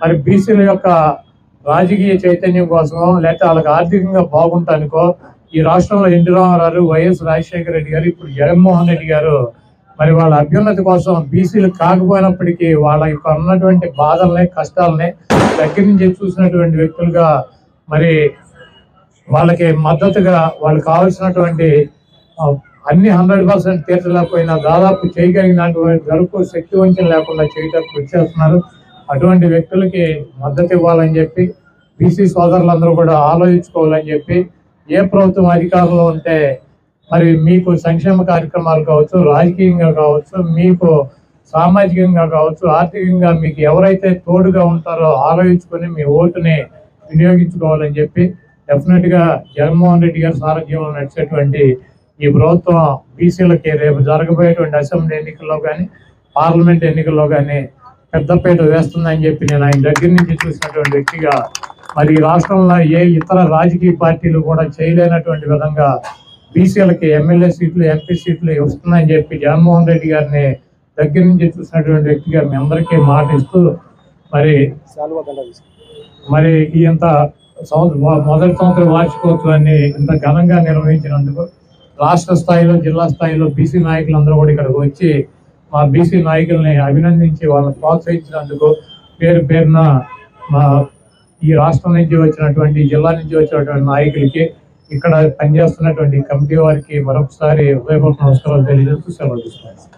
మరి బీసీల యొక్క రాజకీయ చైతన్యం కోసమో లేకపోతే వాళ్ళకి ఆర్థికంగా బాగుంటానికో ఈ రాష్ట్రంలో ఎన్టీ రామారావు, వైఎస్ రాజశేఖర రెడ్డి గారు, ఇప్పుడు జగన్మోహన్ రెడ్డి గారు మరి వాళ్ళ అభ్యున్నతి కోసం బీసీలు కాకపోయినప్పటికీ వాళ్ళ యొక్క ఉన్నటువంటి బాధల్ని కష్టాలని దగ్గర నుంచి చూసినటువంటి వ్యక్తులుగా మరి వాళ్ళకి మద్దతుగా వాళ్ళకి కావాల్సినటువంటి అన్ని 100% తీర్చలేకపోయినా దాదాపు చేయగలిగినటువంటి వరకు శక్తి వంచన లేకుండా చేయడానికి వచ్చేస్తున్నారు. అటువంటి వ్యక్తులకి మద్దతు ఇవ్వాలని చెప్పి బీసీ సోదరులందరూ కూడా ఆలోచించుకోవాలని చెప్పి ఏ ప్రభుత్వం అధికారంలో ఉంటే మరి మీకు సంక్షేమ కార్యక్రమాలు కావచ్చు, రాజకీయంగా కావచ్చు, మీకు సామాజికంగా కావచ్చు, ఆర్థికంగా మీకు ఎవరైతే తోడుగా ఉంటారో ఆలోచించుకొని మీ ఓటుని వినియోగించుకోవాలని చెప్పి డెఫినెట్గా జగన్మోహన్ రెడ్డి గారి సారథ్యంలో నడిచేటువంటి ఈ ప్రభుత్వం బీసీలకి రేపు జరగబోయేటువంటి అసెంబ్లీ ఎన్నికల్లో కానీ పార్లమెంట్ ఎన్నికల్లో కానీ పెద్దపీట వేస్తుందని చెప్పి నేను ఆయన దగ్గర నుంచి చూసినటువంటి వ్యక్తిగా మరి రాష్ట్రంలో ఏ ఇతర రాజకీయ పార్టీలు కూడా చేయలేనటువంటి విధంగా బీసీలకి ఎమ్మెల్యే సీట్లు, ఎంపీ సీట్లు వస్తున్నాయని చెప్పి జగన్మోహన్ రెడ్డి గారిని దగ్గర నుంచి చూసినటువంటి వ్యక్తిగా మీ అందరికీ మాట ఇస్తూ మరి ఇంత మొదటి సంవత్సరం వార్షికోత్సవాన్ని ఇంత ఘనంగా నిర్వహించినందుకు రాష్ట్ర స్థాయిలో, జిల్లా స్థాయిలో బీసీ నాయకులందరూ కూడా ఇక్కడికి వచ్చి మా బీసీ నాయకుల్ని అభినందించి వాళ్ళని ప్రోత్సహించినందుకు పేరు పేరున మా ఈ రాష్ట్రం నుంచి వచ్చినటువంటి, జిల్లా నుంచి వచ్చినటువంటి నాయకులకి, ఇక్కడ పనిచేస్తున్నటువంటి కమిటీ వారికి మరొకసారి హృదయపూర్వక నమస్కారాలు తెలియజేస్తూ సెలవు తీసుకున్నాను.